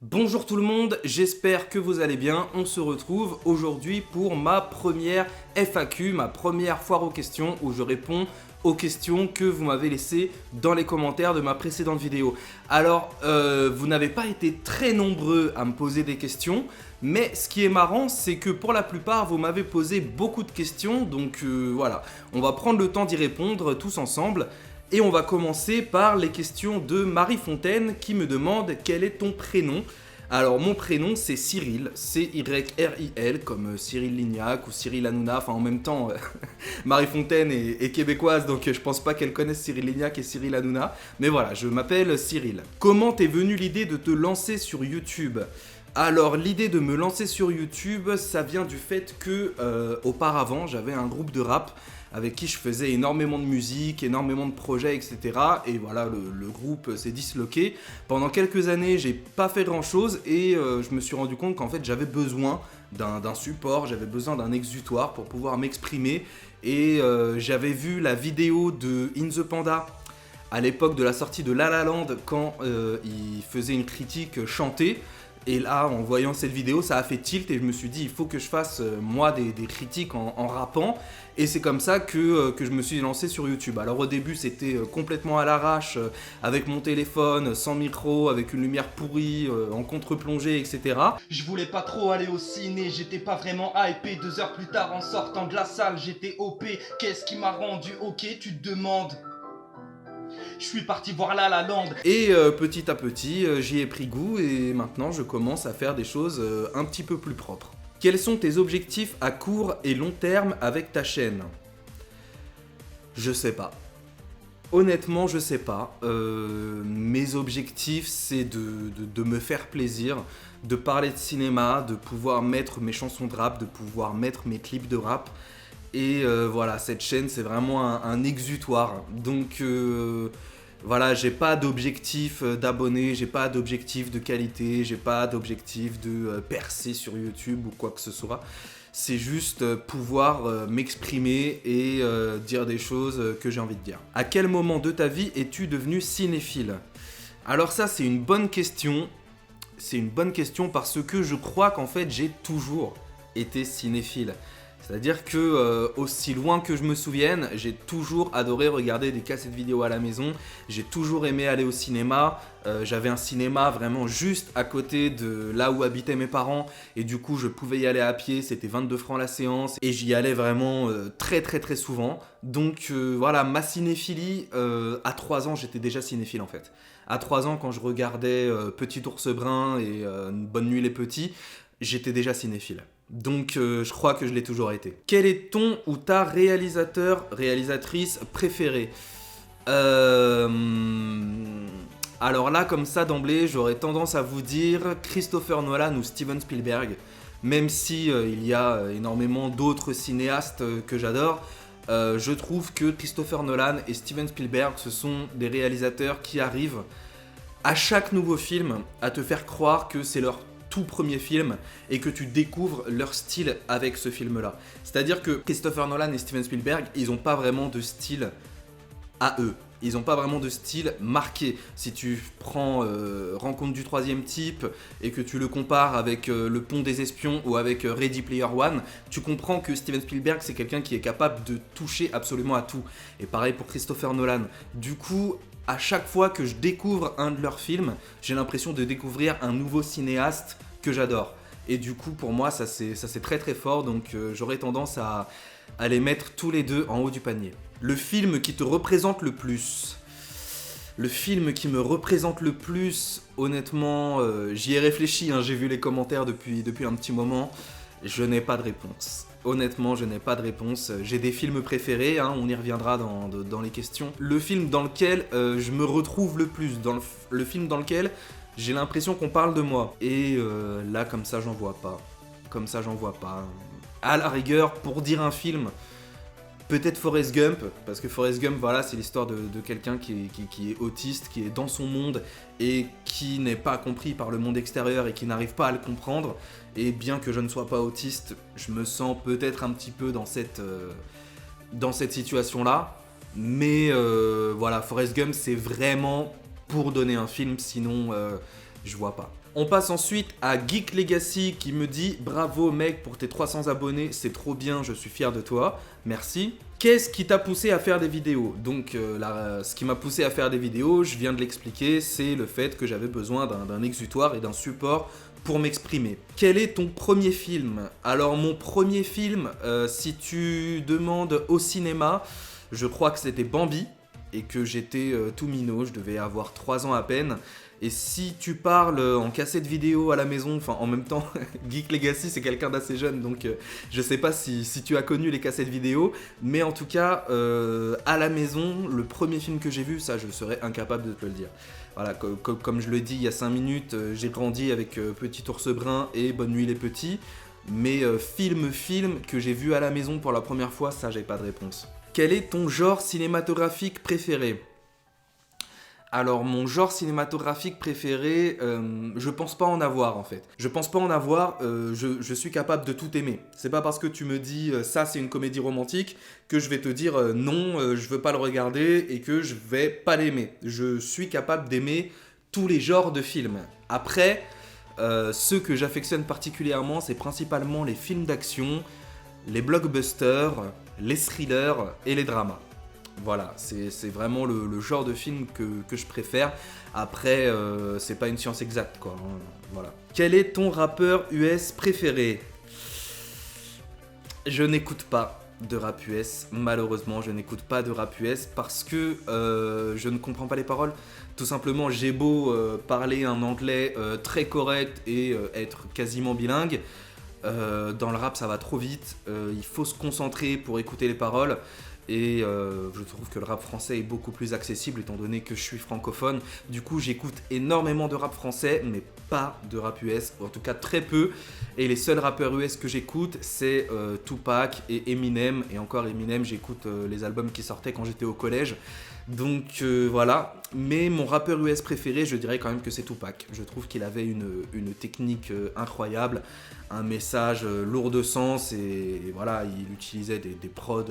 Bonjour tout le monde, j'espère que vous allez bien. On se retrouve aujourd'hui pour ma première FAQ, ma première foire aux questions où je réponds aux questions que vous m'avez laissées dans les commentaires de ma précédente vidéo. Alors, vous n'avez pas été très nombreux à me poser des questions, mais ce qui est marrant, c'est que pour la plupart, vous m'avez posé beaucoup de questions, donc voilà, on va prendre le temps d'y répondre tous ensemble. Et on va commencer par les questions de Marie Fontaine qui me demande quel est ton prénom. Alors mon prénom c'est Cyril, C-Y-R-I-L comme Cyril Lignac ou Cyril Hanouna, enfin en même temps Marie Fontaine est québécoise donc je pense pas qu'elle connaisse Cyril Lignac et Cyril Hanouna. Mais voilà, je m'appelle Cyril. Comment t'es venue l'idée de te lancer sur YouTube ? Alors l'idée de me lancer sur YouTube, ça vient du fait que auparavant j'avais un groupe de rap avec qui je faisais énormément de musique, énormément de projets, etc. Et voilà, le groupe s'est disloqué. Pendant quelques années, j'ai pas fait grand chose et je me suis rendu compte qu'en fait j'avais besoin d'un support, j'avais besoin d'un exutoire pour pouvoir m'exprimer. Et j'avais vu la vidéo de In The Panda à l'époque de la sortie de La La Land quand il faisait une critique chantée. Et là, en voyant cette vidéo, ça a fait tilt et je me suis dit, il faut que je fasse moi des critiques en rappant. Et c'est comme ça que je me suis lancé sur YouTube. Alors au début, c'était complètement à l'arrache, avec mon téléphone, sans micro, avec une lumière pourrie, en contre-plongée, etc. Je voulais pas trop aller au ciné, j'étais pas vraiment hypé. 2 heures plus tard, en sortant de la salle, j'étais OP. Qu'est-ce qui m'a rendu OK, tu te demandes? Je suis parti voir La La Land. Et petit à petit, j'y ai pris goût et maintenant je commence à faire des choses un petit peu plus propres. Quels sont tes objectifs à court et long terme avec ta chaîne ? Je sais pas. Honnêtement, je sais pas. Mes objectifs, c'est de me faire plaisir, de parler de cinéma, de pouvoir mettre mes chansons de rap, de pouvoir mettre mes clips de rap. Et voilà, cette chaîne, c'est vraiment un exutoire. Donc voilà, j'ai pas d'objectif d'abonnés, j'ai pas d'objectif de qualité, j'ai pas d'objectif de percer sur YouTube ou quoi que ce soit. C'est juste pouvoir m'exprimer et dire des choses que j'ai envie de dire. À quel moment de ta vie es-tu devenu cinéphile ? Alors ça, c'est une bonne question. C'est une bonne question parce que je crois qu'en fait, j'ai toujours été cinéphile. C'est-à-dire que, aussi loin que je me souvienne, j'ai toujours adoré regarder des cassettes vidéo à la maison, j'ai toujours aimé aller au cinéma, j'avais un cinéma vraiment juste à côté de là où habitaient mes parents, et du coup je pouvais y aller à pied, c'était 22 francs la séance, et j'y allais vraiment très très très souvent. Donc voilà, ma cinéphilie, à 3 ans j'étais déjà cinéphile en fait. À 3 ans quand je regardais Petit ours brun et Bonne nuit les petits, j'étais déjà cinéphile. Donc je crois que je l'ai toujours été. Quel est ton ou ta réalisatrice préférée ? Alors là, comme ça d'emblée, j'aurais tendance à vous dire Christopher Nolan ou Steven Spielberg. Même si il y a énormément d'autres cinéastes que j'adore, je trouve que Christopher Nolan et Steven Spielberg, ce sont des réalisateurs qui arrivent à chaque nouveau film à te faire croire que c'est leur tout premier film et que tu découvres leur style avec ce film-là. C'est-à-dire que Christopher Nolan et Steven Spielberg, ils n'ont pas vraiment de style à eux. Ils n'ont pas vraiment de style marqué. Si tu prends Rencontre du troisième type et que tu le compares avec Le Pont des Espions ou avec Ready Player One, tu comprends que Steven Spielberg, c'est quelqu'un qui est capable de toucher absolument à tout. Et pareil pour Christopher Nolan. Du coup, à chaque fois que je découvre un de leurs films, j'ai l'impression de découvrir un nouveau cinéaste que j'adore. Et du coup, pour moi, ça c'est très très fort, donc j'aurais tendance à les mettre tous les deux en haut du panier. Le film qui te représente le plus ? Le film qui me représente le plus, honnêtement, j'y ai réfléchi, hein, j'ai vu les commentaires depuis un petit moment, je n'ai pas de réponse. Honnêtement, je n'ai pas de réponse. J'ai des films préférés, hein, on y reviendra dans les questions. Le film dans lequel je me retrouve le plus, le film dans lequel j'ai l'impression qu'on parle de moi. Et là, comme ça, j'en vois pas. Comme ça, j'en vois pas. À la rigueur, pour dire un film, peut-être Forrest Gump, parce que Forrest Gump, voilà, c'est l'histoire de quelqu'un qui est autiste, qui est dans son monde et qui n'est pas compris par le monde extérieur et qui n'arrive pas à le comprendre. Et bien que je ne sois pas autiste, je me sens peut-être un petit peu dans cette situation-là. Mais voilà, Forrest Gump, c'est vraiment pour donner un film, sinon je vois pas. On passe ensuite à Geek Legacy qui me dit « Bravo mec pour tes 300 abonnés, c'est trop bien, je suis fier de toi, merci ». Qu'est-ce qui t'a poussé à faire des vidéos? Donc ce qui m'a poussé à faire des vidéos, je viens de l'expliquer, c'est le fait que j'avais besoin d'un exutoire et d'un support pour m'exprimer. Quel est ton premier film? Alors mon premier film, si tu demandes au cinéma, je crois que c'était Bambi et que j'étais tout minot, je devais avoir 3 ans à peine. Et si tu parles en cassette vidéo à la maison, enfin en même temps, Geek Legacy c'est quelqu'un d'assez jeune, donc je sais pas si tu as connu les cassettes vidéo, mais en tout cas, à la maison, le premier film que j'ai vu, ça je serais incapable de te le dire. Voilà, comme je le dis il y a 5 minutes, j'ai grandi avec Petit Ours Brun et Bonne Nuit les Petits, mais film que j'ai vu à la maison pour la première fois, ça j'ai pas de réponse. Quel est ton genre cinématographique préféré? Alors mon genre cinématographique préféré, je pense pas en avoir en fait. Je pense pas en avoir, je suis capable de tout aimer. C'est pas parce que tu me dis ça c'est une comédie romantique que je vais te dire non, je veux pas le regarder et que je vais pas l'aimer. Je suis capable d'aimer tous les genres de films. Après, ceux que j'affectionne particulièrement, c'est principalement les films d'action, les blockbusters, les thrillers et les dramas. Voilà, c'est vraiment le genre de film que je préfère. Après, c'est pas une science exacte, quoi. Hein, voilà. Quel est ton rappeur US préféré? Je n'écoute pas de rap US. Malheureusement, je n'écoute pas de rap US parce que je ne comprends pas les paroles. Tout simplement, j'ai beau parler un anglais très correct et être quasiment bilingue. Dans le rap, ça va trop vite. Il faut se concentrer pour écouter les paroles. Et je trouve que le rap français est beaucoup plus accessible étant donné que je suis francophone. Du coup, j'écoute énormément de rap français, mais pas de rap US, en tout cas très peu. Et les seuls rappeurs US que j'écoute, c'est Tupac et Eminem. Et encore Eminem, j'écoute les albums qui sortaient quand j'étais au collège. Donc voilà. Mais mon rappeur US préféré, je dirais quand même que c'est Tupac. Je trouve qu'il avait une technique incroyable, un message lourd de sens et voilà, il utilisait des prods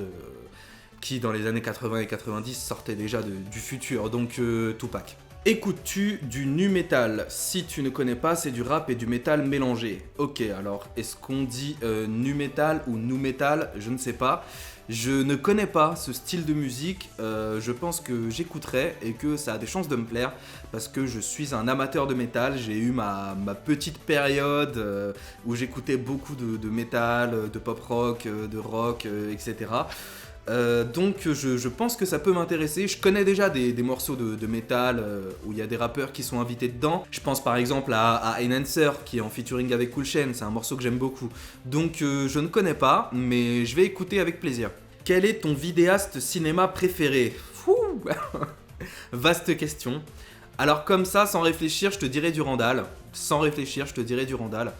qui dans les années 80 et 90 sortaient déjà du futur, donc Tupac. Écoutes-tu du nu metal? Si tu ne connais pas, c'est du rap et du métal mélangé. Ok, alors est-ce qu'on dit nu metal ou nu metal? Je ne sais pas. Je ne connais pas ce style de musique, je pense que j'écouterai et que ça a des chances de me plaire parce que je suis un amateur de métal, j'ai eu ma petite période où j'écoutais beaucoup de métal, de pop rock, de rock, etc. Donc je pense que ça peut m'intéresser. Je connais déjà des morceaux de métal où il y a des rappeurs qui sont invités dedans. Je pense par exemple à Enhancer qui est en featuring avec Cool Chain, c'est un morceau que j'aime beaucoup. Donc je ne connais pas, mais je vais écouter avec plaisir. Quel est ton vidéaste cinéma préféré? Fouh vaste question. Alors comme ça, sans réfléchir, je te dirais Durandal. Sans réfléchir, je te dirais Durandal.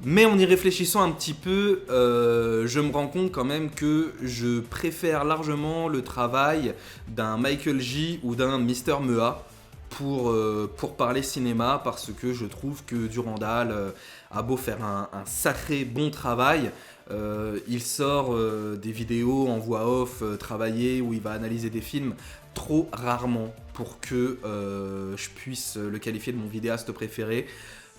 Mais en y réfléchissant un petit peu, je me rends compte quand même que je préfère largement le travail d'un Michael J ou d'un Mister Mea pour parler cinéma parce que je trouve que Durandal a beau faire un sacré bon travail, il sort des vidéos en voix off travaillées où il va analyser des films trop rarement pour que je puisse le qualifier de mon vidéaste préféré.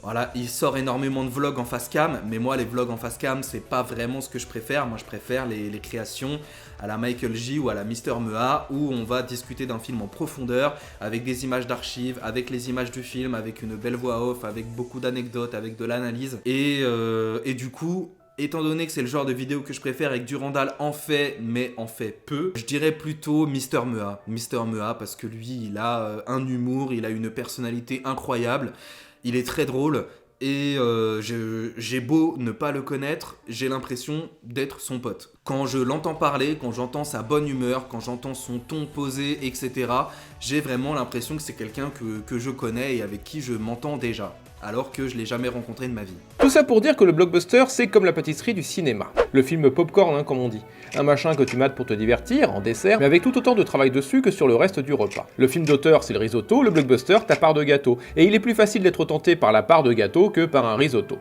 Voilà, il sort énormément de vlogs en face cam, mais moi les vlogs en face cam c'est pas vraiment ce que je préfère. Moi je préfère les créations à la Michael J ou à la Mister Mea où on va discuter d'un film en profondeur avec des images d'archives, avec les images du film, avec une belle voix off, avec beaucoup d'anecdotes, avec de l'analyse. Et du coup, étant donné que c'est le genre de vidéo que je préfère et que Durandal en fait, mais en fait peu, je dirais plutôt Mister Mea. Mister Mea parce que lui il a un humour, il a une personnalité incroyable. Il est très drôle et j'ai beau ne pas le connaître, j'ai l'impression d'être son pote. Quand je l'entends parler, quand j'entends sa bonne humeur, quand j'entends son ton posé, etc., j'ai vraiment l'impression que c'est quelqu'un que je connais et avec qui je m'entends déjà, alors que je l'ai jamais rencontré de ma vie. Tout ça pour dire que le blockbuster, c'est comme la pâtisserie du cinéma. Le film popcorn, hein, comme on dit. Un machin que tu mates pour te divertir, en dessert, mais avec tout autant de travail dessus que sur le reste du repas. Le film d'auteur, c'est le risotto, le blockbuster, ta part de gâteau. Et il est plus facile d'être tenté par la part de gâteau que par un risotto.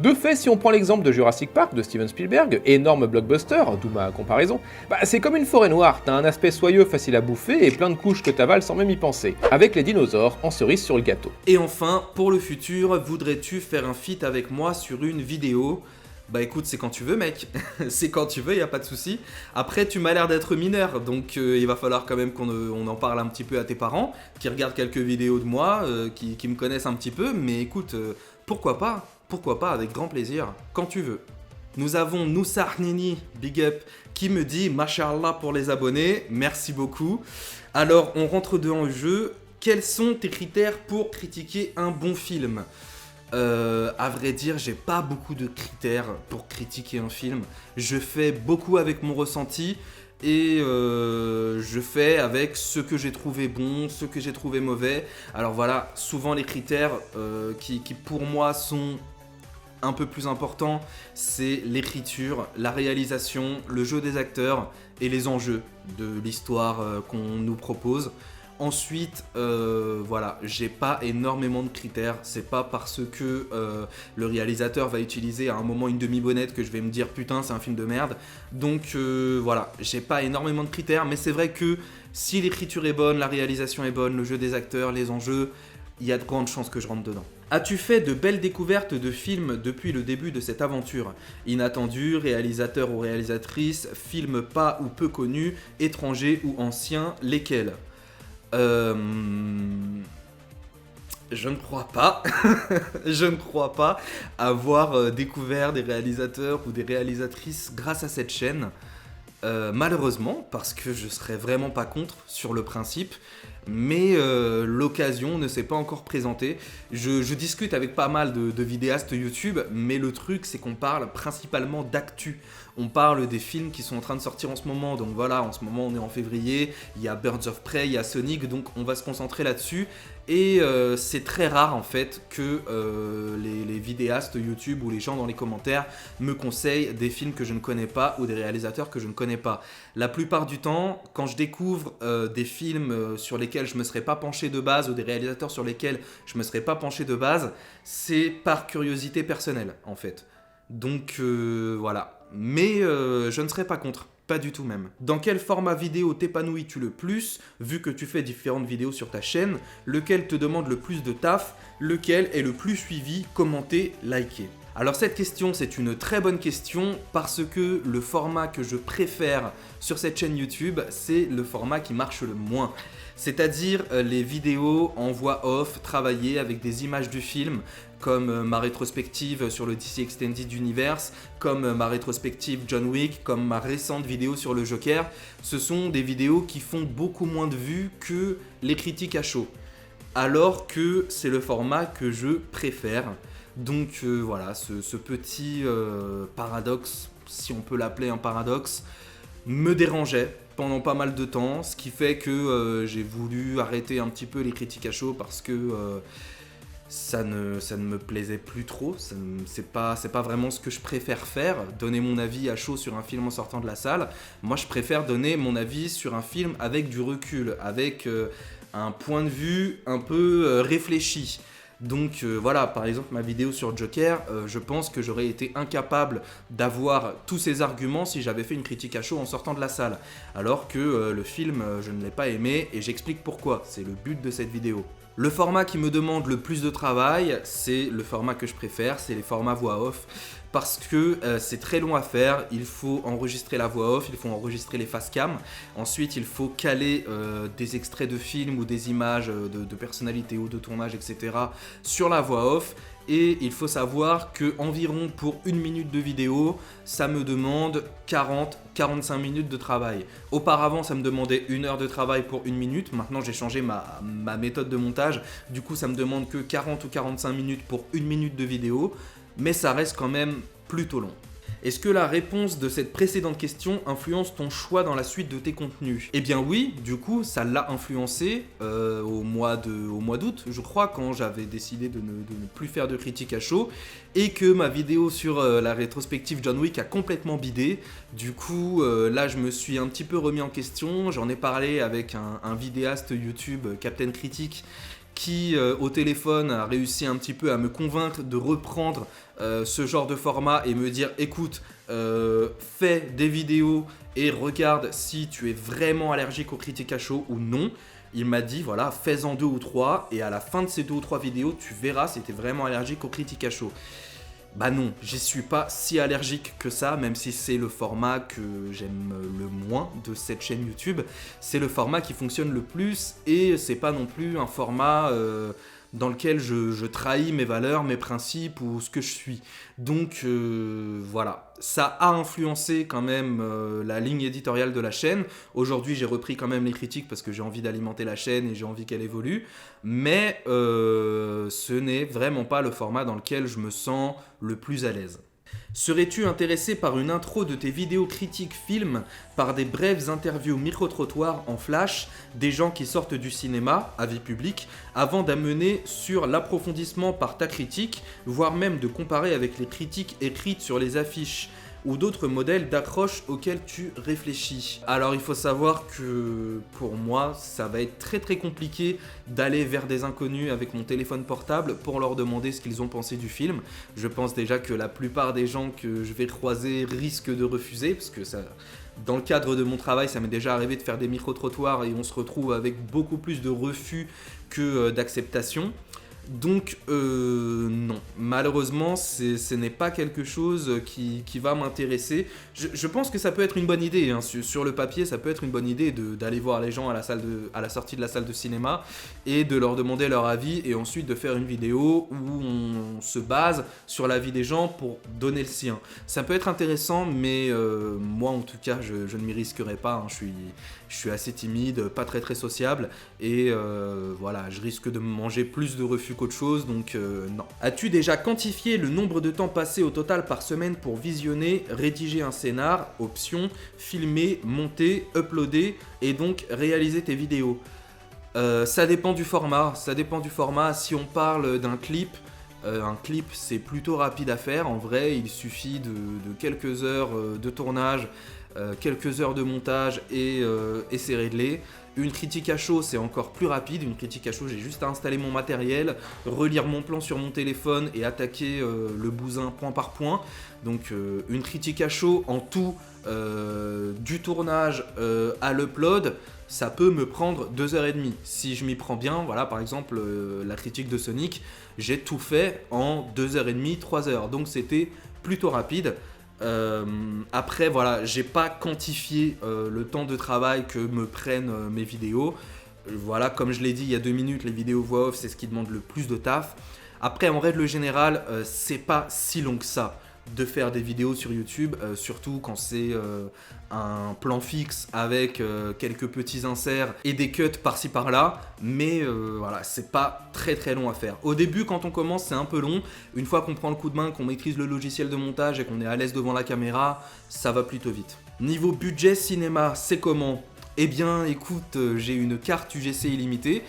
De fait, si on prend l'exemple de Jurassic Park de Steven Spielberg, énorme blockbuster, d'où ma comparaison, c'est comme une forêt noire, t'as un aspect soyeux facile à bouffer et plein de couches que t'avales sans même y penser, avec les dinosaures en cerise sur le gâteau. Et enfin, pour le futur, voudrais-tu faire un feat avec moi sur une vidéo ? Bah écoute, c'est quand tu veux mec, c'est quand tu veux, y a pas de souci. Après, tu m'as l'air d'être mineur, donc il va falloir quand même qu'on en parle un petit peu à tes parents, qui regardent quelques vidéos de moi, qui me connaissent un petit peu, mais écoute, pourquoi pas, avec grand plaisir, quand tu veux. Nous avons Noussar Nini, big up, qui me dit « Mashallah pour les abonnés, merci beaucoup ». Alors, on rentre dans le jeu. Quels sont tes critères pour critiquer un bon film ? À vrai dire, j'ai pas beaucoup de critères pour critiquer un film. Je fais beaucoup avec mon ressenti et je fais avec ce que j'ai trouvé bon, ce que j'ai trouvé mauvais. Alors voilà, souvent les critères qui pour moi sont un peu plus importants, c'est l'écriture, la réalisation, le jeu des acteurs et les enjeux de l'histoire qu'on nous propose. Ensuite, voilà, j'ai pas énormément de critères, c'est pas parce que le réalisateur va utiliser à un moment une demi-bonnette que je vais me dire putain c'est un film de merde. Donc voilà, j'ai pas énormément de critères, mais c'est vrai que si l'écriture est bonne, la réalisation est bonne, le jeu des acteurs, les enjeux, il y a de grandes chances que je rentre dedans. As-tu fait de belles découvertes de films depuis le début de cette aventure ? Inattendus, réalisateur ou réalisatrice, films pas ou peu connus, étrangers ou anciens, lesquels ? Je ne crois pas, je ne crois pas avoir découvert des réalisateurs ou des réalisatrices grâce à cette chaîne. Malheureusement, parce que je serais vraiment pas contre sur le principe, mais l'occasion ne s'est pas encore présentée. Je discute avec pas mal de vidéastes YouTube, mais le truc c'est qu'on parle principalement d'actu. On parle des films qui sont en train de sortir en ce moment, donc voilà, en ce moment on est en février, il y a Birds of Prey, il y a Sonic, donc on va se concentrer là-dessus. Et c'est très rare en fait que les vidéastes YouTube ou les gens dans les commentaires me conseillent des films que je ne connais pas ou des réalisateurs que je ne connais pas. La plupart du temps, quand je découvre des films sur lesquels je ne me serais pas penché de base ou des réalisateurs sur lesquels je ne me serais pas penché de base, c'est par curiosité personnelle en fait. Donc voilà. Mais je ne serais pas contre. Pas du tout même. Dans quel format vidéo t'épanouis-tu le plus, vu que tu fais différentes vidéos sur ta chaîne? Lequel te demande le plus de taf? Lequel est le plus suivi, commenté, liké? Alors cette question, c'est une très bonne question parce que le format que je préfère sur cette chaîne YouTube, c'est le format qui marche le moins. C'est-à-dire les vidéos en voix off, travaillées avec des images du film, comme ma rétrospective sur le DC Extended Universe, comme ma rétrospective John Wick, comme ma récente vidéo sur le Joker. Ce sont des vidéos qui font beaucoup moins de vues que les critiques à chaud. Alors que c'est le format que je préfère. Donc voilà, ce petit paradoxe, si on peut l'appeler un paradoxe, me dérangeait pendant pas mal de temps, ce qui fait que j'ai voulu arrêter un petit peu les critiques à chaud parce que ça ne me plaisait plus trop, c'est pas vraiment ce que je préfère faire, donner mon avis à chaud sur un film en sortant de la salle. Moi je préfère donner mon avis sur un film avec du recul, avec un point de vue un peu réfléchi. Donc voilà, par exemple ma vidéo sur Joker, je pense que j'aurais été incapable d'avoir tous ces arguments si j'avais fait une critique à chaud en sortant de la salle. Alors que le film, je ne l'ai pas aimé et j'explique pourquoi, c'est le but de cette vidéo. Le format qui me demande le plus de travail, c'est le format que je préfère, c'est les formats voix off. Parce que c'est très long à faire, il faut enregistrer la voix off, il faut enregistrer les face cam. Ensuite, il faut caler des extraits de films ou des images de personnalités ou de tournage, etc. sur la voix off. Et il faut savoir que environ pour 1 minute de vidéo, ça me demande 40-45 minutes de travail. Auparavant, ça me demandait 1 heure de travail pour 1 minute. Maintenant, j'ai changé ma méthode de montage. Du coup, ça me demande que 40 ou 45 minutes pour 1 minute de vidéo. Mais ça reste quand même plutôt long. Est-ce que la réponse de cette précédente question influence ton choix dans la suite de tes contenus? Eh bien oui, du coup, ça l'a influencé au mois d'août, je crois, quand j'avais décidé de ne plus faire de critiques à chaud et que ma vidéo sur la rétrospective John Wick a complètement bidé. Du coup, là, je me suis un petit peu remis en question. J'en ai parlé avec un vidéaste YouTube, Captain Critique, qui au téléphone a réussi un petit peu à me convaincre de reprendre ce genre de format et me dire écoute, fais des vidéos et regarde si tu es vraiment allergique aux critiques à chaud ou non. Il m'a dit voilà, fais-en 2 ou 3 et à la fin de ces 2 ou 3 vidéos, tu verras si tu es vraiment allergique aux critiques à chaud. Bah non, j'y suis pas si allergique que ça, même si c'est le format que j'aime le moins de cette chaîne YouTube. C'est le format qui fonctionne le plus et c'est pas non plus un format dans lequel je trahis mes valeurs, mes principes ou ce que je suis. Donc voilà, ça a influencé quand même la ligne éditoriale de la chaîne. Aujourd'hui, j'ai repris quand même les critiques parce que j'ai envie d'alimenter la chaîne et j'ai envie qu'elle évolue. Mais ce n'est vraiment pas le format dans lequel je me sens le plus à l'aise. Serais-tu intéressé par une intro de tes vidéos critiques films, par des brèves interviews micro-trottoirs en flash, des gens qui sortent du cinéma, avis public, avant d'amener sur l'approfondissement par ta critique, voire même de comparer avec les critiques écrites sur les affiches ou d'autres modèles d'accroche auxquels tu réfléchis. Alors il faut savoir que pour moi, ça va être très très compliqué d'aller vers des inconnus avec mon téléphone portable pour leur demander ce qu'ils ont pensé du film. Je pense déjà que la plupart des gens que je vais croiser risquent de refuser, parce que ça, dans le cadre de mon travail, ça m'est déjà arrivé de faire des micro-trottoirs et on se retrouve avec beaucoup plus de refus que d'acceptation. Donc non, malheureusement ce n'est pas quelque chose qui va m'intéresser. Je pense que ça peut être une bonne idée, hein. Sur le papier ça peut être une bonne idée d'aller voir les gens à la sortie de la salle de cinéma et de leur demander leur avis et ensuite de faire une vidéo où on se base sur l'avis des gens pour donner le sien. Ça peut être intéressant mais moi en tout cas je ne m'y risquerai pas, hein. Je suis assez timide, pas très très sociable et voilà, je risque de me manger plus de refus qu'autre chose, donc non. As-tu déjà quantifié le nombre de temps passé au total par semaine pour visionner, rédiger un scénar, option, filmer, monter, uploader et donc réaliser tes vidéos? Ça dépend du format, Si on parle d'un clip, un clip c'est plutôt rapide à faire, en vrai il suffit de quelques heures de tournage, quelques heures de montage et c'est réglé. Une critique à chaud c'est encore plus rapide, une critique à chaud j'ai juste à installer mon matériel, relire mon plan sur mon téléphone et attaquer le bousin point par point. Donc une critique à chaud en tout, du tournage à l'upload, ça peut me prendre 2h30. Si je m'y prends bien, voilà par exemple la critique de Sonic, j'ai tout fait en 2h30, 3h, donc c'était plutôt rapide. Après voilà, j'ai pas quantifié le temps de travail que me prennent mes vidéos. Voilà, comme je l'ai dit il y a 2 minutes, les vidéos voix off c'est ce qui demande le plus de taf. Après en règle générale, c'est pas si long que ça de faire des vidéos sur YouTube, surtout quand c'est un plan fixe avec quelques petits inserts et des cuts par-ci par-là, mais voilà, c'est pas très très long à faire. Au début quand on commence c'est un peu long, une fois qu'on prend le coup de main, qu'on maîtrise le logiciel de montage et qu'on est à l'aise devant la caméra, ça va plutôt vite. Niveau budget cinéma, c'est comment? Eh bien écoute, j'ai une carte UGC illimitée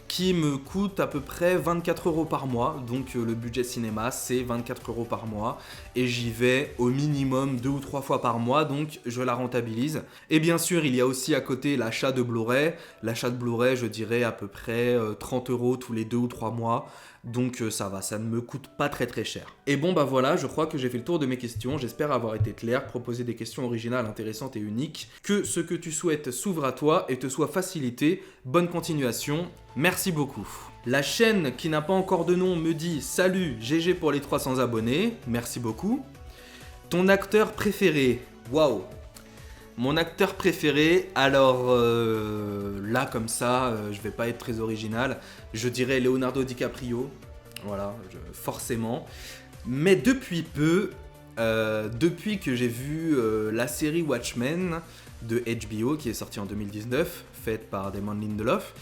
qui me coûte à peu près 24 € par mois, donc le budget cinéma c'est 24 € par mois et j'y vais au minimum 2 ou 3 fois par mois, donc je la rentabilise. Et bien sûr il y a aussi à côté l'achat de Blu-ray, je dirais à peu près 30 € tous les 2 ou 3 mois, donc ça va, ça ne me coûte pas très très cher. Et bon bah voilà, je crois que j'ai fait le tour de mes questions, j'espère avoir été clair, proposer des questions originales, intéressantes et uniques, que ce que tu souhaites s'ouvre à toi et te soit facilité. Bonne continuation, merci beaucoup. La chaîne qui n'a pas encore de nom me dit salut, GG pour les 300 abonnés, merci beaucoup. Ton acteur préféré? Waouh. Mon acteur préféré, alors là comme ça, je vais pas être très original, je dirais Leonardo DiCaprio, voilà, forcément. Mais depuis peu, depuis que j'ai vu la série Watchmen de HBO qui est sortie en 2019, faite par Damon Lindelof,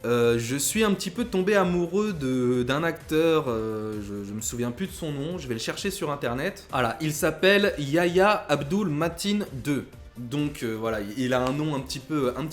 je suis un petit peu tombé amoureux d'un acteur, je me souviens plus de son nom, je vais le chercher sur internet. Voilà, il s'appelle Yahya Abdul-Mateen II. Donc voilà, il a un nom un petit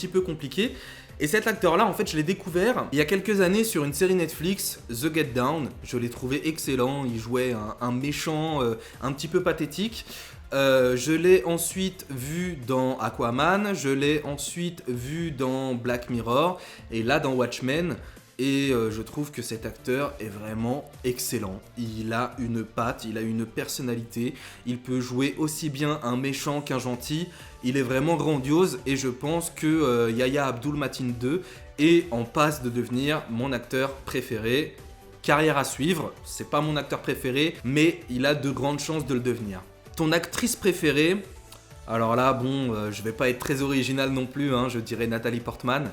peu compliqué. Et cet acteur-là, en fait, je l'ai découvert il y a quelques années sur une série Netflix, The Get Down. Je l'ai trouvé excellent, il jouait un méchant un petit peu pathétique. Je l'ai ensuite vu dans Aquaman, je l'ai ensuite vu dans Black Mirror, et là dans Watchmen, et je trouve que cet acteur est vraiment excellent. Il a une patte, il a une personnalité, il peut jouer aussi bien un méchant qu'un gentil, il est vraiment grandiose et je pense que Yahya Abdul-Mateen II est en passe de devenir mon acteur préféré. Carrière à suivre, c'est pas mon acteur préféré, mais il a de grandes chances de le devenir. Ton actrice préférée? Alors là, bon, je vais pas être très original non plus, hein, je dirais Nathalie Portman.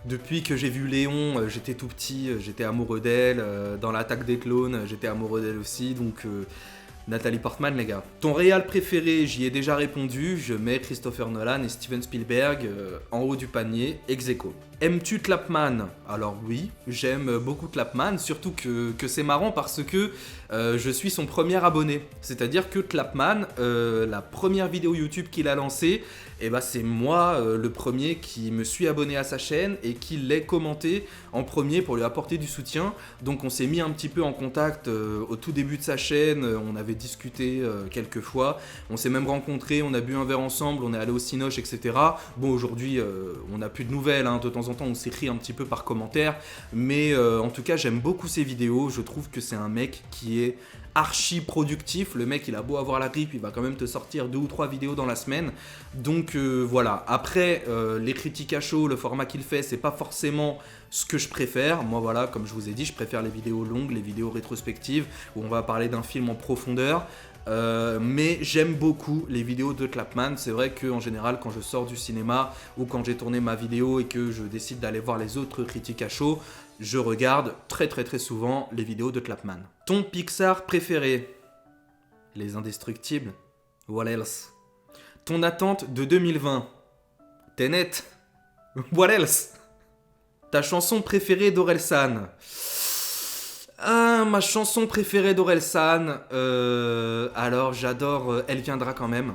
Depuis que j'ai vu Léon, j'étais tout petit, j'étais amoureux d'elle. Dans l'Attaque des clones, j'étais amoureux d'elle aussi, donc Nathalie Portman, les gars. Ton réal préféré, j'y ai déjà répondu, je mets Christopher Nolan et Steven Spielberg en haut du panier, ex aequo. Aimes-tu Clapman? Alors oui, j'aime beaucoup Clapman, surtout que c'est marrant parce que je suis son premier abonné. C'est-à-dire que Clapman, la première vidéo YouTube qu'il a lancée, c'est moi le premier qui me suis abonné à sa chaîne et qui l'ai commenté en premier pour lui apporter du soutien. Donc on s'est mis un petit peu en contact au tout début de sa chaîne, on avait discuté quelques fois, on s'est même rencontrés, on a bu un verre ensemble, on est allé au Cinoche, etc. Bon, aujourd'hui on n'a plus de nouvelles, hein, de temps en temps on s'écrit un petit peu par commentaire, mais en tout cas j'aime beaucoup ses vidéos, je trouve que c'est un mec qui est archi productif. Le mec il a beau avoir la grippe, il va quand même te sortir 2 ou 3 vidéos dans la semaine, donc voilà. Après les critiques à chaud, le format qu'il fait, c'est pas forcément ce que je préfère. Moi voilà, comme je vous ai dit, je préfère les vidéos longues, les vidéos rétrospectives où on va parler d'un film en profondeur. Mais j'aime beaucoup les vidéos de Clapman. C'est vrai qu'en général quand je sors du cinéma ou quand j'ai tourné ma vidéo et que je décide d'aller voir les autres critiques à chaud, je regarde très souvent les vidéos de Clapman. Ton Pixar préféré? Les Indestructibles? What else? Ton attente de 2020? Tenet? What else? Ta chanson préférée d'Orelsan? Ah, ma chanson préférée d'Orelsan, alors j'adore Elle viendra quand même.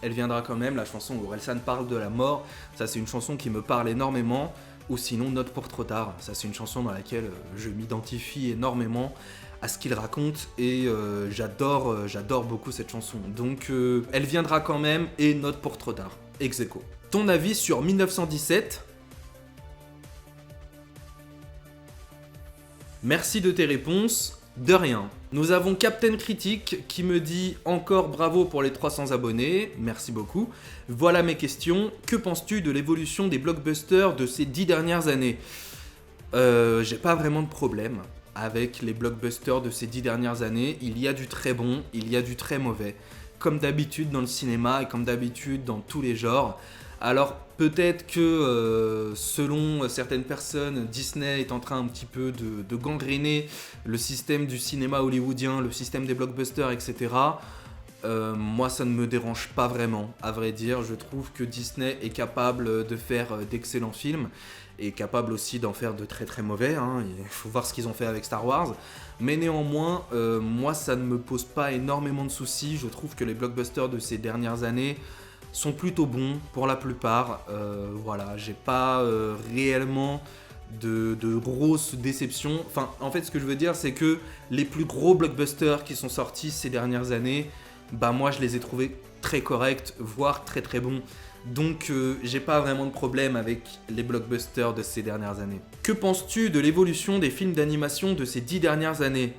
Elle viendra quand même, la chanson où Orelsan parle de la mort, ça c'est une chanson qui me parle énormément. Ou sinon Note pour trop tard, ça c'est une chanson dans laquelle je m'identifie énormément à ce qu'il raconte et j'adore beaucoup cette chanson. Donc Elle viendra quand même et Note pour trop tard, ex aequo. Ton avis sur 1917? Merci de tes réponses, de rien. Nous avons Captain Critique qui me dit encore bravo pour les 300 abonnés, merci beaucoup. Voilà mes questions, que penses-tu de l'évolution des blockbusters de ces 10 dernières années? J'ai pas vraiment de problème avec les blockbusters de ces 10 dernières années, il y a du très bon, il y a du très mauvais, comme d'habitude dans le cinéma et comme d'habitude dans tous les genres. Alors peut-être que selon certaines personnes, Disney est en train un petit peu de gangréner le système du cinéma hollywoodien, le système des blockbusters, etc. Moi ça ne me dérange pas vraiment, à vrai dire. Je trouve que Disney est capable de faire d'excellents films et capable aussi d'en faire de très mauvais, hein. Il faut voir ce qu'ils ont fait avec Star Wars. Mais néanmoins, moi ça ne me pose pas énormément de soucis. Je trouve que les blockbusters de ces dernières années sont plutôt bons pour la plupart. Voilà, j'ai pas réellement de grosses déceptions. Enfin, en fait, ce que je veux dire, c'est que les plus gros blockbusters qui sont sortis ces dernières années, moi, je les ai trouvés très corrects, voire très bons. Donc, j'ai pas vraiment de problème avec les blockbusters de ces dernières années. Que penses-tu de l'évolution des films d'animation de ces 10 dernières années?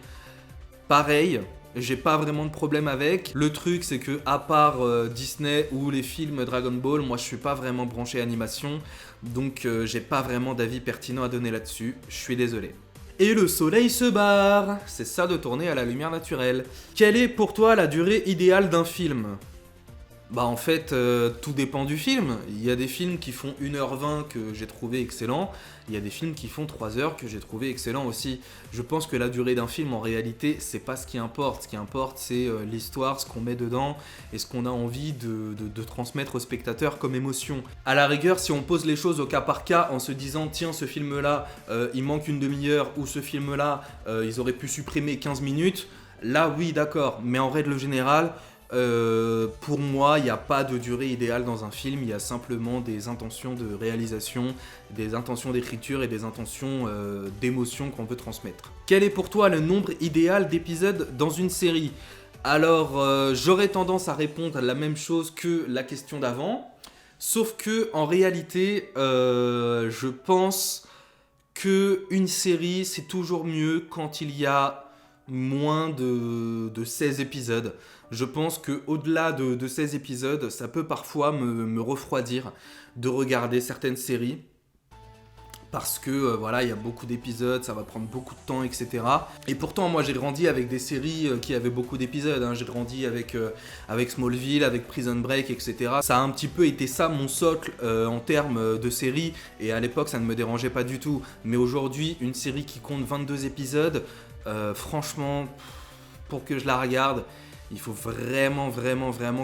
Pareil. J'ai pas vraiment de problème avec. Le truc, c'est que à part Disney ou les films Dragon Ball, moi je suis pas vraiment branché animation, donc j'ai pas vraiment d'avis pertinent à donner là-dessus. Je suis désolé. Et le soleil se barre. C'est ça de tourner à la lumière naturelle. Quelle est pour toi la durée idéale d'un film? En fait, tout dépend du film. Il y a des films qui font 1h20 que j'ai trouvé excellents. Il y a des films qui font 3 heures que j'ai trouvé excellents aussi. Je pense que la durée d'un film, en réalité, c'est pas ce qui importe. Ce qui importe, c'est l'histoire, ce qu'on met dedans et ce qu'on a envie de transmettre au spectateur comme émotion. À la rigueur, si on pose les choses au cas par cas en se disant tiens, ce film-là, il manque une demi-heure, ou ce film-là, ils auraient pu supprimer 15 minutes, là oui, d'accord. Mais en règle générale, pour moi, il n'y a pas de durée idéale dans un film, il y a simplement des intentions de réalisation, des intentions d'écriture et des intentions d'émotion qu'on veut transmettre. Quel est pour toi le nombre idéal d'épisodes dans une série? Alors, j'aurais tendance à répondre à la même chose que la question d'avant, sauf que en réalité, je pense que une série, c'est toujours mieux quand il y a moins de 16 épisodes. Je pense qu'au-delà de 16 épisodes, ça peut parfois me refroidir de regarder certaines séries. Parce que voilà, il y a beaucoup d'épisodes, ça va prendre beaucoup de temps, etc. Et pourtant, moi, j'ai grandi avec des séries qui avaient beaucoup d'épisodes. J'ai grandi avec Smallville, avec Prison Break, etc. Ça a un petit peu été ça, mon socle, en termes de séries. Et à l'époque, ça ne me dérangeait pas du tout. Mais aujourd'hui, une série qui compte 22 épisodes, franchement, pour que je la regarde, il faut vraiment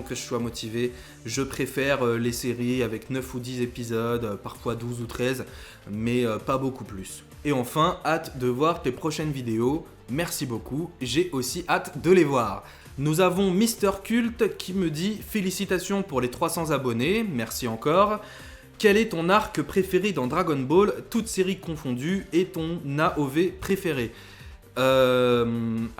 que je sois motivé. Je préfère les séries avec 9 ou 10 épisodes, parfois 12 ou 13, mais pas beaucoup plus. Et enfin, hâte de voir tes prochaines vidéos. Merci beaucoup, j'ai aussi hâte de les voir. Nous avons Mister Cult qui me dit « Félicitations pour les 300 abonnés, merci encore. Quel est ton arc préféré dans Dragon Ball, toutes séries confondues, et ton AOV préféré ?» Mon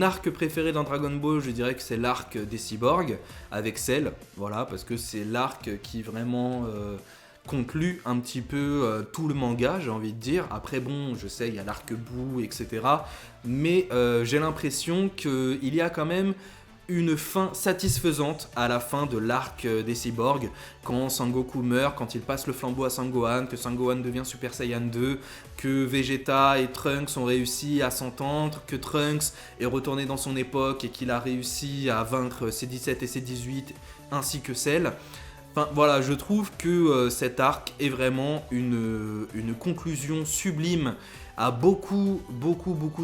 arc préféré dans Dragon Ball, je dirais que c'est l'arc des cyborgs avec Cell, voilà, parce que c'est l'arc qui vraiment conclut un petit peu tout le manga, j'ai envie de dire. Après bon, je sais, il y a l'arc Boo, etc. Mais j'ai l'impression qu'il y a quand même une fin satisfaisante à la fin de l'arc des cyborgs, quand Sangoku meurt, quand il passe le flambeau à Sangohan, que Sangohan devient Super Saiyan 2, que Vegeta et Trunks ont réussi à s'entendre, que Trunks est retourné dans son époque et qu'il a réussi à vaincre ses 17 et ses 18, ainsi que Cell. Enfin voilà, je trouve que cet arc est vraiment une conclusion sublime à beaucoup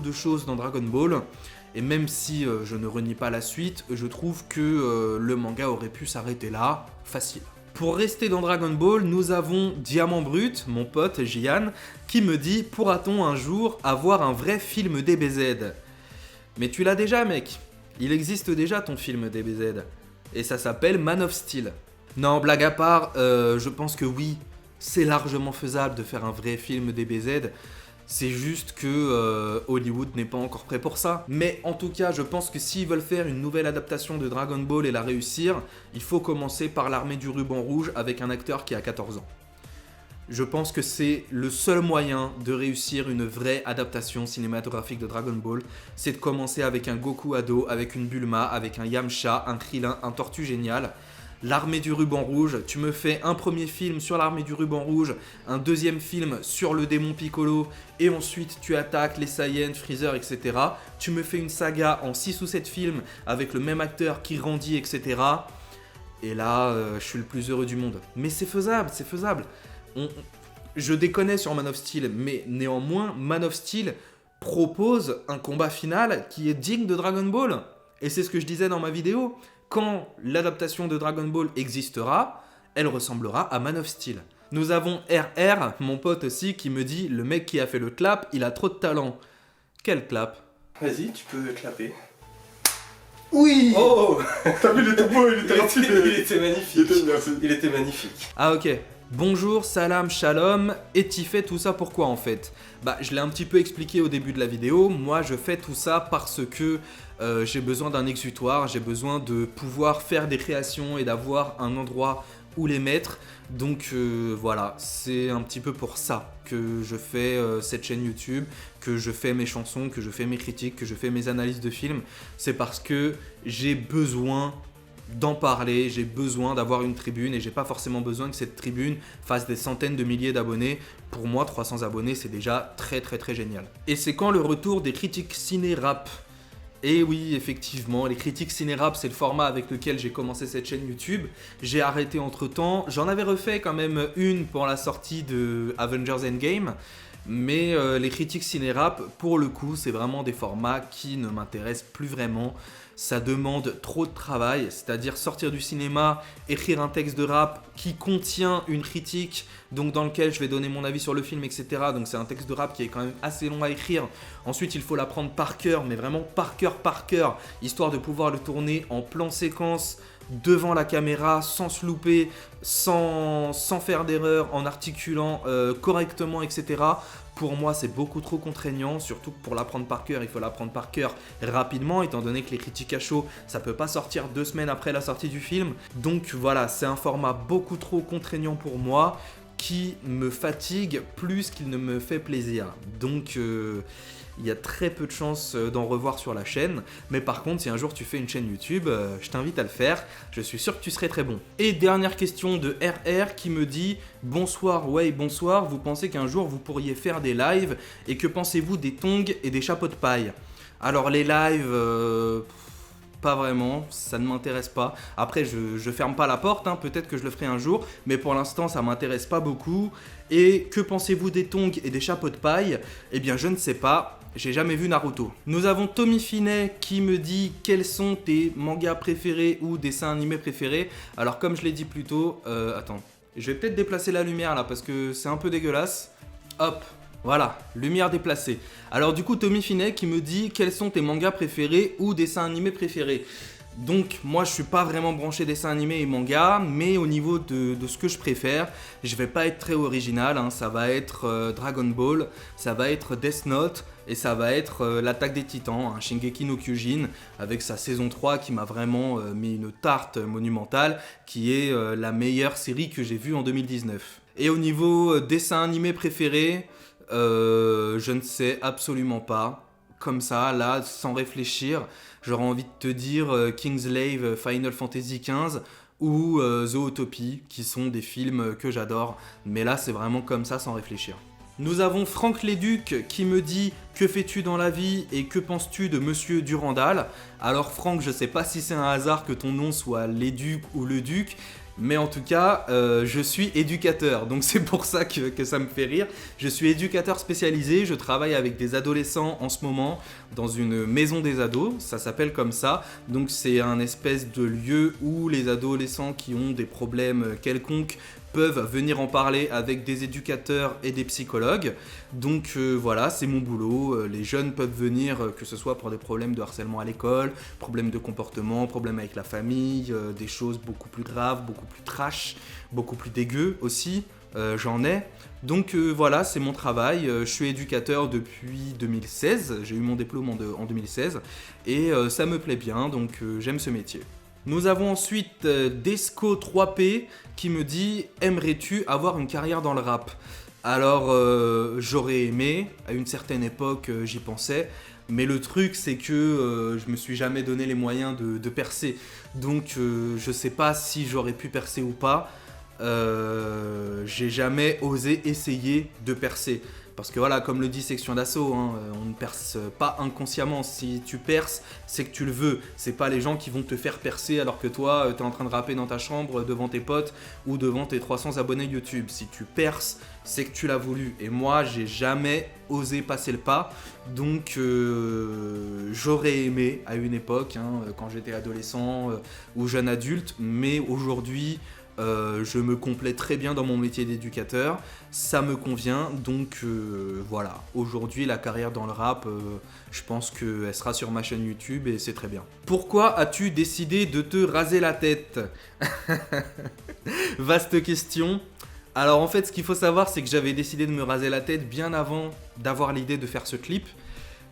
de choses dans Dragon Ball. Et même si je ne renie pas la suite, je trouve que le manga aurait pu s'arrêter là, facile. Pour rester dans Dragon Ball, nous avons Diamant Brut, mon pote Jian, qui me dit « Pourra-t-on un jour avoir un vrai film DBZ ?» Mais tu l'as déjà, mec. Il existe déjà ton film DBZ. Et ça s'appelle Man of Steel. Non, blague à part, je pense que oui, c'est largement faisable de faire un vrai film DBZ. C'est juste que Hollywood n'est pas encore prêt pour ça. Mais en tout cas, je pense que s'ils veulent faire une nouvelle adaptation de Dragon Ball et la réussir, il faut commencer par l'armée du ruban rouge avec un acteur qui a 14 ans. Je pense que c'est le seul moyen de réussir une vraie adaptation cinématographique de Dragon Ball, c'est de commencer avec un Goku ado, avec une Bulma, avec un Yamcha, un Krillin, un Tortue génial. L'armée du ruban rouge, tu me fais un premier film sur l'armée du ruban rouge, un deuxième film sur le démon Piccolo, et ensuite tu attaques les Saiyans, Freezer, etc. Tu me fais une saga en 6 ou 7 films avec le même acteur qui grandit, etc. Et là, je suis le plus heureux du monde. Mais c'est faisable, c'est faisable. Je déconne sur Man of Steel, mais néanmoins, Man of Steel propose un combat final qui est digne de Dragon Ball. Et c'est ce que je disais dans ma vidéo. Quand l'adaptation de Dragon Ball existera, elle ressemblera à Man of Steel. Nous avons RR, mon pote aussi, qui me dit « Le mec qui a fait le clap, il a trop de talent. » Quel clap? Vas-y, tu peux clapper. Oui. Oh. T'as vu, il était beau, il était rapide. Il était magnifique. Il était magnifique. Ah ok. Bonjour, salam, shalom, et tu fais tout ça pourquoi en fait? Bah je l'ai un petit peu expliqué au début de la vidéo, moi je fais tout ça parce que j'ai besoin d'un exutoire, j'ai besoin de pouvoir faire des créations et d'avoir un endroit où les mettre. Donc voilà, c'est un petit peu pour ça que je fais cette chaîne YouTube, que je fais mes chansons, que je fais mes critiques, que je fais mes analyses de films. C'est parce que j'ai besoin d'en parler, j'ai besoin d'avoir une tribune et j'ai pas forcément besoin que cette tribune fasse des centaines de milliers d'abonnés. Pour moi, 300 abonnés, c'est déjà très génial. Et c'est quand le retour des critiques ciné-rap? Et oui, effectivement, les critiques ciné-rap, c'est le format avec lequel j'ai commencé cette chaîne YouTube. J'ai arrêté entre-temps, j'en avais refait quand même une pour la sortie de Avengers Endgame. Mais les critiques ciné-rap, pour le coup, c'est vraiment des formats qui ne m'intéressent plus vraiment. Ça demande trop de travail, c'est-à-dire sortir du cinéma, écrire un texte de rap qui contient une critique, donc dans lequel je vais donner mon avis sur le film, etc. Donc c'est un texte de rap qui est quand même assez long à écrire. Ensuite, il faut l'apprendre par cœur, mais vraiment par cœur, histoire de pouvoir le tourner en plan séquence, devant la caméra, sans se louper, sans faire d'erreur, en articulant correctement, etc. Pour moi, c'est beaucoup trop contraignant, surtout que pour l'apprendre par cœur, il faut l'apprendre par cœur rapidement, étant donné que les critiques à chaud, ça peut pas sortir 2 semaines après la sortie du film. Donc voilà, c'est un format beaucoup trop contraignant pour moi, qui me fatigue plus qu'il ne me fait plaisir. Donc il y a très peu de chances d'en revoir sur la chaîne, mais par contre si un jour tu fais une chaîne YouTube, je t'invite à le faire, je suis sûr que tu serais très bon. Et dernière question de RR qui me dit « Bonsoir, ouais, bonsoir, vous pensez qu'un jour vous pourriez faire des lives et que pensez-vous des tongs et des chapeaux de paille ?» Alors les lives... pas vraiment, ça ne m'intéresse pas. Après, je ferme pas la porte, hein, peut-être que je le ferai un jour, mais pour l'instant, ça m'intéresse pas beaucoup. Et que pensez-vous des tongs et des chapeaux de paille? Eh bien, je ne sais pas, j'ai jamais vu Naruto. Nous avons Tommy Finet qui me dit quels sont tes mangas préférés ou dessins animés préférés. Alors, comme je l'ai dit plus tôt, attends, je vais peut-être déplacer la lumière là parce que c'est un peu dégueulasse. Hop. Voilà, lumière déplacée. Alors du coup, Tommy Finet qui me dit quels sont tes mangas préférés ou dessins animés préférés. Donc moi je suis pas vraiment branché dessin animé et manga, mais au niveau de ce que je préfère, je vais pas être très original, hein. Ça va être Dragon Ball, ça va être Death Note et ça va être l'Attaque des Titans, hein, Shingeki no Kyojin, avec sa saison 3 qui m'a vraiment mis une tarte monumentale, qui est la meilleure série que j'ai vue en 2019. Et au niveau dessin animé préféré, je ne sais absolument pas. Comme ça, là, sans réfléchir, j'aurais envie de te dire Kingslave Final Fantasy XV ou Zootopie, qui sont des films que j'adore. Mais là, c'est vraiment comme ça, sans réfléchir. Nous avons Franck Léduc qui me dit « Que fais-tu dans la vie et que penses-tu de Monsieur Durandal ?» Alors Franck, je sais pas si c'est un hasard que ton nom soit Léduc ou le Duc, mais en tout cas, je suis éducateur, donc c'est pour ça que ça me fait rire. Je suis éducateur spécialisé, je travaille avec des adolescents en ce moment dans une maison des ados, ça s'appelle comme ça. Donc c'est un espèce de lieu où les adolescents qui ont des problèmes quelconques peuvent venir en parler avec des éducateurs et des psychologues. Donc voilà, c'est mon boulot. Les jeunes peuvent venir, que ce soit pour des problèmes de harcèlement à l'école, problèmes de comportement, problèmes avec la famille, des choses beaucoup plus graves, beaucoup plus trash, beaucoup plus dégueu aussi. J'en ai. Donc voilà, c'est mon travail. Je suis éducateur depuis 2016. J'ai eu mon diplôme en 2016 et ça me plaît bien, donc j'aime ce métier. Nous avons ensuite Desco 3P qui me dit « Aimerais-tu avoir une carrière dans le rap ?» Alors j'aurais aimé, à une certaine époque j'y pensais, mais le truc c'est que je me suis jamais donné les moyens de percer. Donc je sais pas si j'aurais pu percer ou pas, j'ai jamais osé essayer de percer. Parce que voilà, comme le dit Section d'Assaut, hein, on ne perce pas inconsciemment. Si tu perces, c'est que tu le veux. C'est pas les gens qui vont te faire percer alors que toi, t'es en train de rapper dans ta chambre devant tes potes ou devant tes 300 abonnés YouTube. Si tu perces, c'est que tu l'as voulu. Et moi, j'ai jamais osé passer le pas. Donc, j'aurais aimé à une époque, hein, quand j'étais adolescent ou jeune adulte. Mais aujourd'hui... je me complais très bien dans mon métier d'éducateur, ça me convient, donc voilà. Aujourd'hui, la carrière dans le rap, je pense qu'elle sera sur ma chaîne YouTube et c'est très bien. Pourquoi as-tu décidé de te raser la tête? Vaste question. Alors en fait, ce qu'il faut savoir, c'est que j'avais décidé de me raser la tête bien avant d'avoir l'idée de faire ce clip.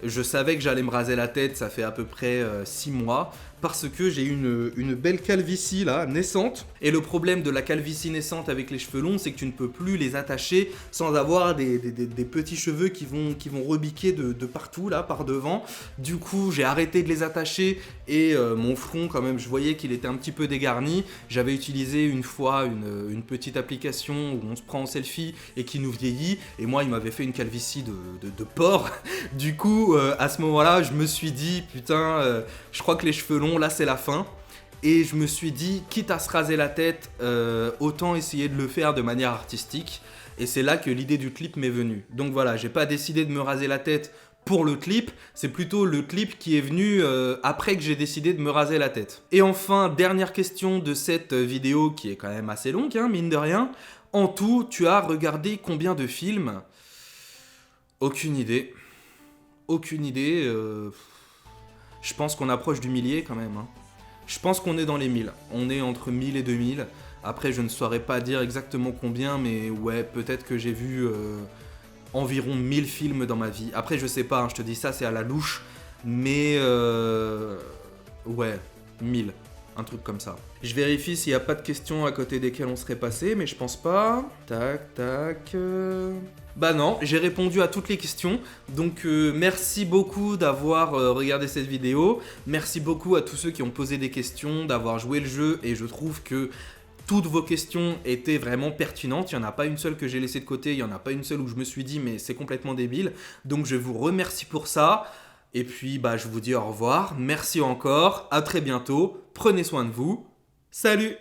Je savais que j'allais me raser la tête, ça fait à peu près 6 mois, parce que j'ai une belle calvitie là, naissante. Et le problème de la calvitie naissante avec les cheveux longs, c'est que tu ne peux plus les attacher sans avoir des petits cheveux qui vont rebiquer de partout là, par devant. Du coup, j'ai arrêté de les attacher et mon front quand même, je voyais qu'il était un petit peu dégarni. J'avais utilisé une fois une petite application où on se prend en selfie et qui nous vieillit. Et moi, il m'avait fait une calvitie de porc. Du coup, à ce moment-là, je me suis dit, putain, je crois que les cheveux longs, là, c'est la fin. Et je me suis dit, quitte à se raser la tête, autant essayer de le faire de manière artistique. Et c'est là que l'idée du clip m'est venue. Donc voilà, j'ai pas décidé de me raser la tête pour le clip, c'est plutôt le clip qui est venu après que j'ai décidé de me raser la tête. Et enfin, dernière question de cette vidéo qui est quand même assez longue, hein, mine de rien. En tout, tu as regardé combien de films? Aucune idée. Aucune idée. Je pense qu'on approche du millier quand même. Hein. Je pense qu'on est dans les 1000. On est entre 1000 et 2000. Après, je ne saurais pas dire exactement combien, mais ouais, peut-être que j'ai vu environ 1000 films dans ma vie. Après, je sais pas, hein, je te dis ça, c'est à la louche. Mais ouais, 1000. un truc comme ça. Je vérifie s'il n'y a pas de questions à côté desquelles on serait passé, mais je pense pas. Tac, tac... Bah non, j'ai répondu à toutes les questions, donc merci beaucoup d'avoir regardé cette vidéo, merci beaucoup à tous ceux qui ont posé des questions, d'avoir joué le jeu, et je trouve que toutes vos questions étaient vraiment pertinentes, il n'y en a pas une seule que j'ai laissée de côté, il n'y en a pas une seule où je me suis dit mais c'est complètement débile, donc je vous remercie pour ça, et puis bah je vous dis au revoir, merci encore, à très bientôt, prenez soin de vous, salut!